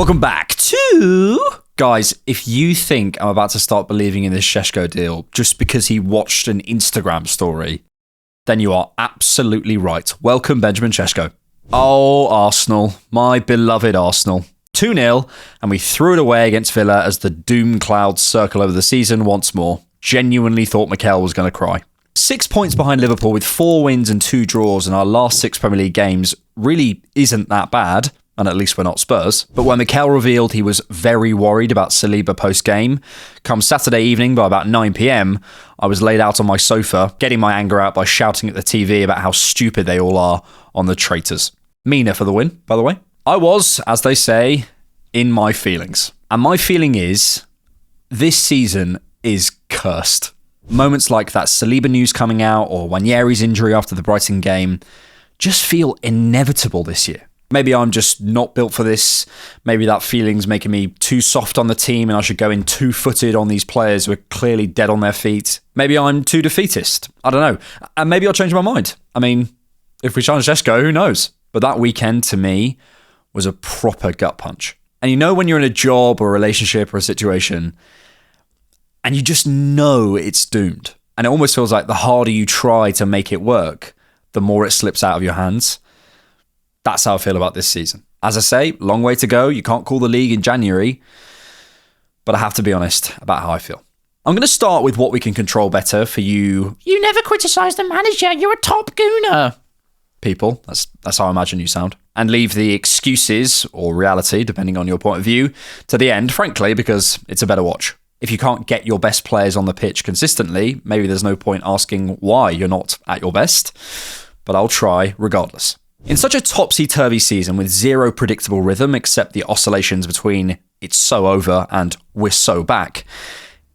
Welcome back to... Guys, if you think I'm about to start believing in this Šeško deal just because he watched an Instagram story, then you are absolutely right. Welcome, Benjamin Šeško. Oh, Arsenal. My beloved Arsenal. 2-0, and we threw it away against Villa as the doom clouds circle over the season once more. Genuinely thought Mikel was going to cry. 6 points behind Liverpool with 4 wins and 2 draws in our last 6 Premier League games really isn't that bad, and at least we're not Spurs. But when Mikel revealed he was very worried about Saliba post-game, come Saturday evening by about 9 p.m, I was laid out on my sofa, getting my anger out by shouting at the TV about how stupid they all are on the traitors. Mina for the win, by the way. I was, as they say, in my feelings. And my feeling is, this season is cursed. Moments like that Saliba news coming out or Enquiries' injury after the Brighton game just feel inevitable this year. Maybe I'm just not built for this. Maybe that feeling's making me too soft on the team and I should go in two-footed on these players who are clearly dead on their feet. Maybe I'm too defeatist. I don't know. And maybe I'll change my mind. I mean, if we challenge Šeško, who knows? But that weekend, to me, was a proper gut punch. And you know when you're in a job or a relationship or a situation and you just know it's doomed. And it almost feels like the harder you try to make it work, the more it slips out of your hands. That's how I feel about this season. As I say, long way to go. You can't call the league in January. But I have to be honest about how I feel. I'm going to start with what we can control better for you. You never criticise the manager. You're a top gooner. People, that's how I imagine you sound. And leave the excuses, or reality, depending on your point of view, to the end, frankly, because it's a better watch. If you can't get your best players on the pitch consistently, maybe there's no point asking why you're not at your best. But I'll try regardless. In such a topsy-turvy season with zero predictable rhythm except the oscillations between it's so over and we're so back,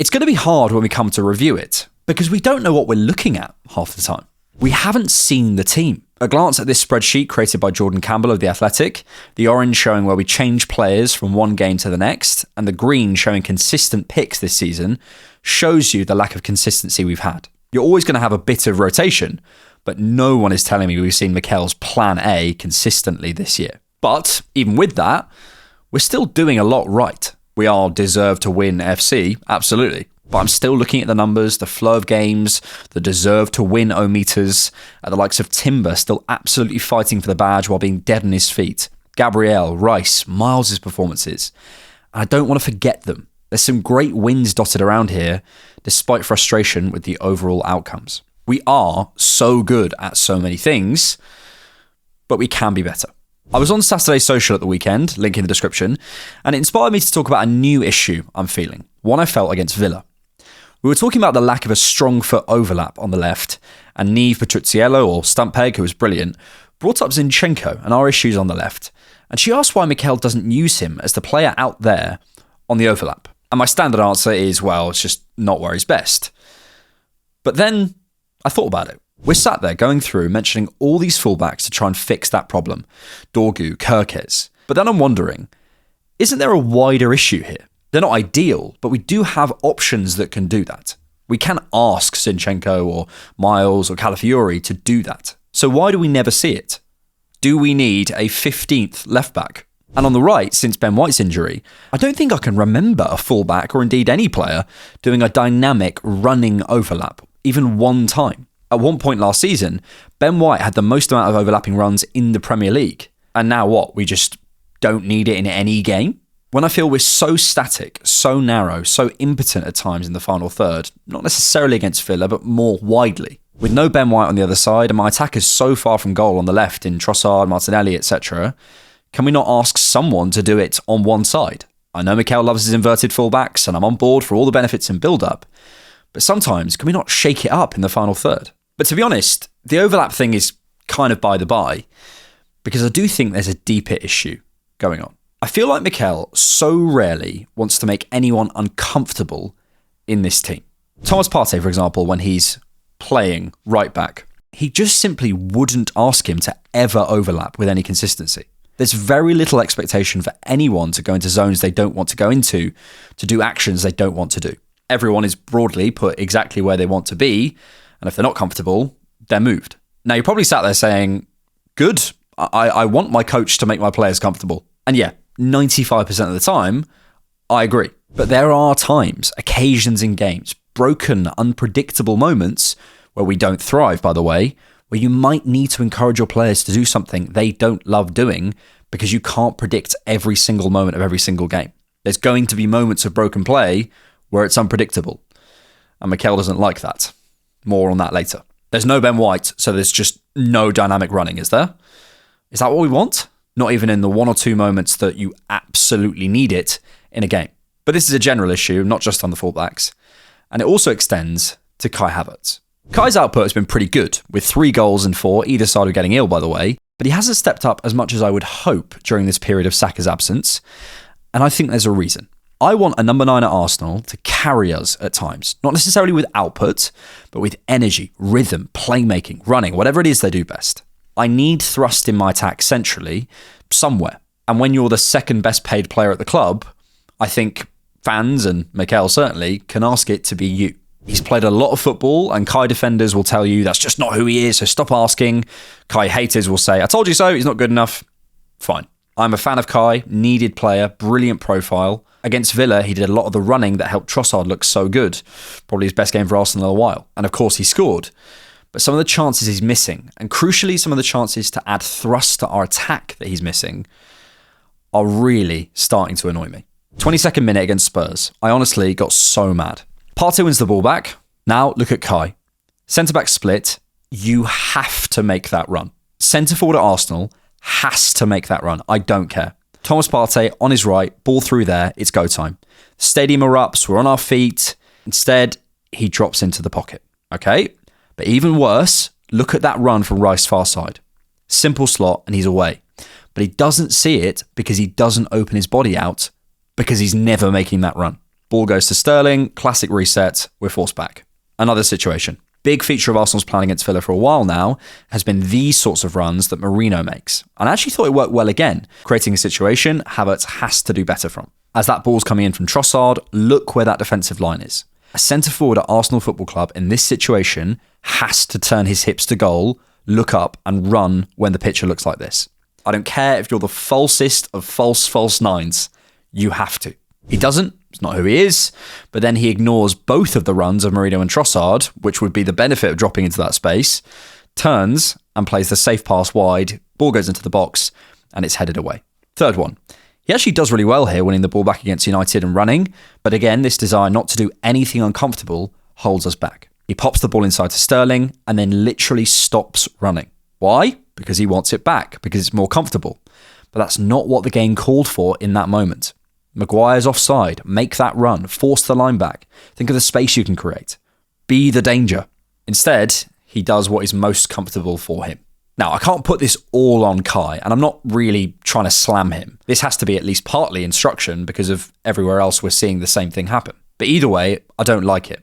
it's going to be hard when we come to review it because we don't know what we're looking at half the time. We haven't seen the team. A glance at this spreadsheet created by Jordan Campbell of The Athletic, the orange showing where we change players from one game to the next, and the green showing consistent picks this season, shows you the lack of consistency we've had. You're always going to have a bit of rotation, but no one is telling me we've seen Mikel's plan A consistently this year. But even with that, we're still doing a lot right. We are deserved to win FC, absolutely. But I'm still looking at the numbers, the flow of games, the deserve to win O-meters, at the likes of Timber still absolutely fighting for the badge while being dead on his feet. Gabriel, Rice, Miles' performances. And I don't want to forget them. There's some great wins dotted around here, despite frustration with the overall outcomes. We are so good at so many things, but we can be better. I was on Saturday Social at the weekend, link in the description, and it inspired me to talk about a new issue I'm feeling, one I felt against Villa. We were talking about the lack of a strong foot overlap on the left, and Niamh Petrucciello, or Stumppeg, who was brilliant, brought up Zinchenko and our issues on the left, and she asked why Mikel doesn't use him as the player out there on the overlap. And my standard answer is, well, it's just not where he's best. But then I thought about it. We're sat there going through mentioning all these fullbacks to try and fix that problem. Dorgu, Kerkez. But then I'm wondering, isn't there a wider issue here? They're not ideal, but we do have options that can do that. We can ask Zinchenko or Miles or Calafiori to do that. So why do we never see it? Do we need a 15th left back? And on the right, since Ben White's injury, I don't think I can remember a fullback or indeed any player doing a dynamic running overlap, even one time. At one point last season, Ben White had the most amount of overlapping runs in the Premier League. And now what? We just don't need it in any game? When I feel we're so static, so narrow, so impotent at times in the final third, not necessarily against Villa, but more widely. With no Ben White on the other side, and my attackers so far from goal on the left in Trossard, Martinelli, etc., can we not ask someone to do it on one side? I know Mikel loves his inverted fullbacks, and I'm on board for all the benefits in build-up, but sometimes can we not shake it up in the final third? But to be honest, the overlap thing is kind of by the by, because I do think there's a deeper issue going on. I feel like Mikel so rarely wants to make anyone uncomfortable in this team. Thomas Partey, for example, when he's playing right back, he just simply wouldn't ask him to ever overlap with any consistency. There's very little expectation for anyone to go into zones they don't want to go into, to do actions they don't want to do. Everyone is broadly put exactly where they want to be, and if they're not comfortable, they're moved. Now, you're probably sat there saying, good, I want my coach to make my players comfortable. And yeah, 95% of the time, I agree. But there are times, occasions in games, broken, unpredictable moments where we don't thrive, by the way, where you might need to encourage your players to do something they don't love doing because you can't predict every single moment of every single game. There's going to be moments of broken play where it's unpredictable. And Mikel doesn't like that. More on that later. There's no Ben White, so there's just no dynamic running, is there? Is that what we want? Not even in the one or two moments that you absolutely need it in a game. But this is a general issue, not just on the fullbacks. And it also extends to Kai Havertz. Kai's output has been pretty good, with 3 goals and 4, either side of getting ill, by the way, but he hasn't stepped up as much as I would hope during this period of Saka's absence, and I think there's a reason. I want a number 9 at Arsenal to carry us at times, not necessarily with output, but with energy, rhythm, playmaking, running, whatever it is they do best. I need thrust in my attack centrally, somewhere, and when you're the second best paid player at the club, I think fans, and Mikel certainly, can ask it to be you. He's played a lot of football, and Kai defenders will tell you that's just not who he is, so stop asking. Kai haters will say, I told you so, he's not good enough. Fine. I'm a fan of Kai, needed player, brilliant profile. Against Villa, he did a lot of the running that helped Trossard look so good. Probably his best game for Arsenal in a while. And of course, he scored. But some of the chances he's missing, and crucially, some of the chances to add thrust to our attack that he's missing, are really starting to annoy me. 22nd minute against Spurs. I honestly got so mad. Partey wins the ball back. Now look at Kai. Centre-back split. You have to make that run. Centre-forward at Arsenal has to make that run. I don't care. Thomas Partey on his right, ball through there. It's go time. Stadium erupts. We're on our feet. Instead, he drops into the pocket. Okay? But even worse, look at that run from Rice's far side. Simple slot and he's away. But he doesn't see it because he doesn't open his body out because he's never making that run. Ball goes to Sterling, classic reset, we're forced back. Another situation. Big feature of Arsenal's plan against Villa for a while now has been these sorts of runs that Marino makes. And I actually thought it worked well again, creating a situation Havertz has to do better from. As that ball's coming in from Trossard, look where that defensive line is. A centre-forward at Arsenal Football Club in this situation has to turn his hips to goal, look up and run when the picture looks like this. I don't care if you're the falsest of false nines. You have to. He doesn't. It's not who he is. But then he ignores both of the runs of Marino and Trossard, which would be the benefit of dropping into that space, turns and plays the safe pass wide, ball goes into the box, and it's headed away. Third one. He actually does really well here, winning the ball back against United and running. But again, this desire not to do anything uncomfortable holds us back. He pops the ball inside to Sterling and then literally stops running. Why? Because he wants it back, because it's more comfortable. But that's not what the game called for in that moment. Maguire's offside. Make that run. Force the line back. Think of the space you can create. Be the danger. Instead, he does what is most comfortable for him. Now, I can't put this all on Kai, and I'm not really trying to slam him. This has to be at least partly instruction because of everywhere else we're seeing the same thing happen. But either way, I don't like it.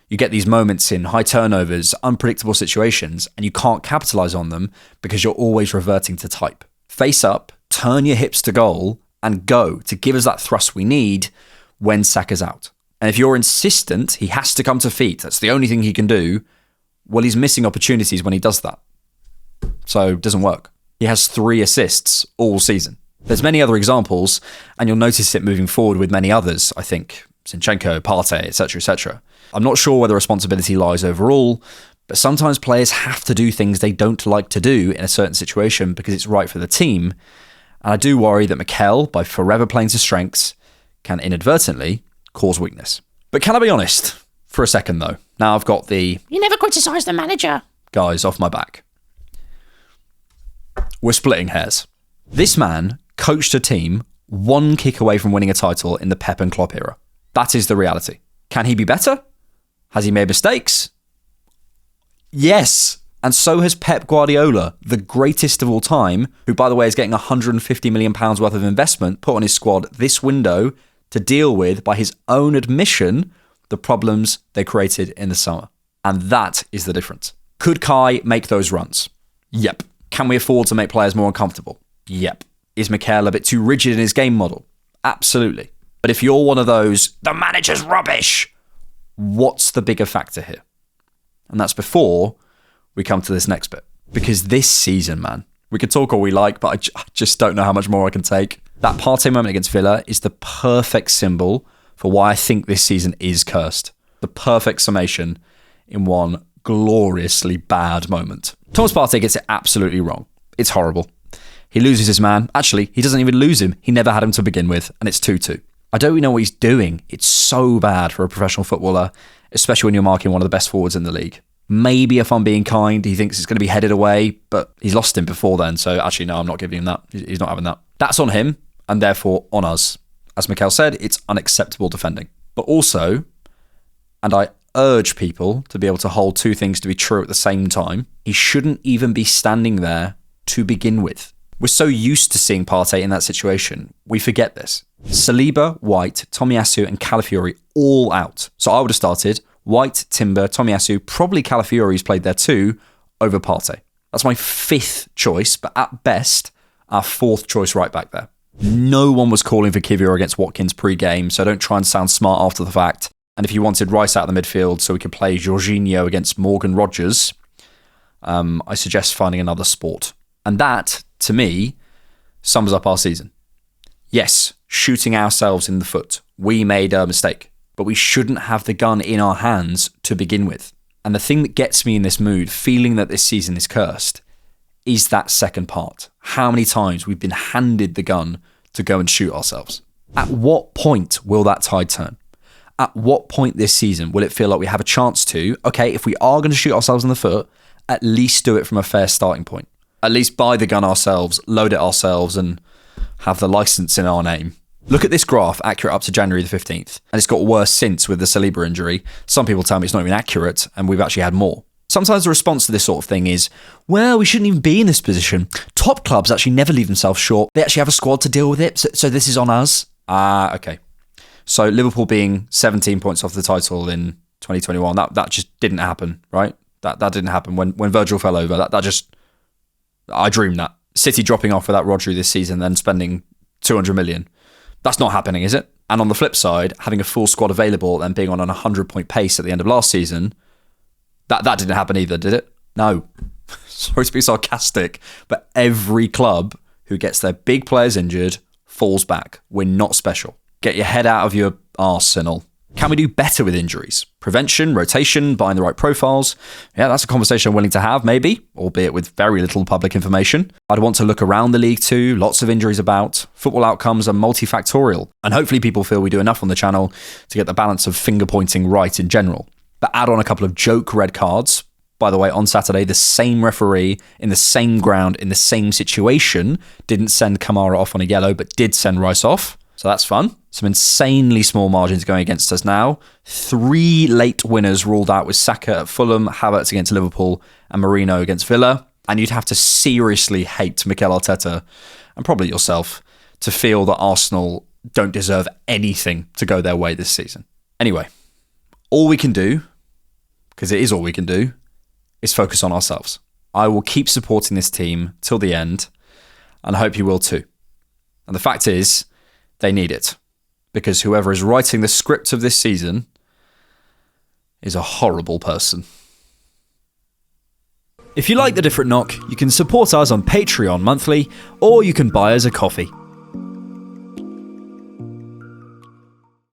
You get these moments in high turnovers, unpredictable situations, and you can't capitalise on them because you're always reverting to type. Face up, turn your hips to goal, and go to give us that thrust we need when Saka's out. And if you're insistent he has to come to feet, that's the only thing he can do, well, he's missing opportunities when he does that. So it doesn't work. He has 3 assists all season. There's many other examples, and you'll notice it moving forward with many others, I think. Zinchenko, Partey, etc., etc. I'm not sure where the responsibility lies overall, but sometimes players have to do things they don't like to do in a certain situation because it's right for the team. And I do worry that Mikel, by forever playing to strengths, can inadvertently cause weakness. But can I be honest for a second, though? Now I've got the "you never criticise the manager" guys off my back. We're splitting hairs. This man coached a team 1 kick away from winning a title in the Pep and Klopp era. That is the reality. Can he be better? Has he made mistakes? Yes. And so has Pep Guardiola, the greatest of all time, who, by the way, is getting £150 million worth of investment put on his squad this window to deal with, by his own admission, the problems they created in the summer. And that is the difference. Could Kai make those runs? Yep. Can we afford to make players more uncomfortable? Yep. Is Mikel a bit too rigid in his game model? Absolutely. But if you're one of those, the manager's rubbish, what's the bigger factor here? And that's before we come to this next bit. Because this season, man, we could talk all we like, but I just don't know how much more I can take. That Partey moment against Villa is the perfect symbol for why I think this season is cursed. The perfect summation in one gloriously bad moment. Thomas Partey gets it absolutely wrong. It's horrible. He loses his man. Actually, he doesn't even lose him. He never had him to begin with, and it's 2-2. I don't even know what he's doing. It's so bad for a professional footballer, especially when you're marking one of the best forwards in the league. Maybe if I'm being kind, he thinks it's going to be headed away, but he's lost him before then, so actually, no, I'm not giving him that. He's not having that. That's on him, and therefore on us. As Mikel said, it's unacceptable defending. But also, and I urge people to be able to hold two things to be true at the same time, he shouldn't even be standing there to begin with. We're so used to seeing Partey in that situation, we forget this. Saliba, White, Tomiyasu and Calafiori all out. So I would have started White, Timber, Tomiyasu, probably Calafiori's played there too, over Partey. That's my fifth choice, but at best, our fourth choice right back there. No one was calling for Kivior against Watkins pre-game, so don't try and sound smart after the fact. And if you wanted Rice out of the midfield so we could play Jorginho against Morgan Rogers, I suggest finding another sport. And that, to me, sums up our season. Yes, shooting ourselves in the foot. We made a mistake, but we shouldn't have the gun in our hands to begin with. And the thing that gets me in this mood, feeling that this season is cursed, is that second part. How many times we've been handed the gun to go and shoot ourselves. At what point will that tide turn? At what point this season will it feel like we have a chance to, okay, if we are going to shoot ourselves in the foot, at least do it from a fair starting point? At least buy the gun ourselves, load it ourselves, and have the license in our name. Look at this graph, accurate up to January the 15th. And it's got worse since with the Saliba injury. Some people tell me it's not even accurate, and we've actually had more. Sometimes the response to this sort of thing is, well, we shouldn't even be in this position. Top clubs actually never leave themselves short. They actually have a squad to deal with it, so this is on us. Okay. So Liverpool being 17 points off the title in 2021, that just didn't happen, right? That didn't happen when Virgil fell over. That just... I dreamed that. City dropping off without Rodri this season, then spending 200 million. That's not happening, is it? And on the flip side, having a full squad available and being on an 100-point pace at the end of last season, that didn't happen either, did it? No. Sorry to be sarcastic, but every club who gets their big players injured falls back. We're not special. Get your head out of your arsenal. Can we do better with injuries? Prevention, rotation, buying the right profiles? Yeah, that's a conversation I'm willing to have, maybe, albeit with very little public information. I'd want to look around the league too, lots of injuries about. Football outcomes are multifactorial, and hopefully people feel we do enough on the channel to get the balance of finger-pointing right in general. But add on a couple of joke red cards. By the way, on Saturday, the same referee in the same ground, in the same situation, didn't send Kamara off on a yellow, but did send Rice off. So that's fun. Some insanely small margins going against us now. 3 late winners ruled out with Saka at Fulham, Havertz against Liverpool, and Marino against Villa. And you'd have to seriously hate Mikel Arteta, and probably yourself, to feel that Arsenal don't deserve anything to go their way this season. Anyway, all we can do, because it is all we can do, is focus on ourselves. I will keep supporting this team till the end, and I hope you will too. And the fact is, they need it, because whoever is writing the script of this season is a horrible person. If you like The Different Knock, you can support us on Patreon monthly, or you can buy us a coffee.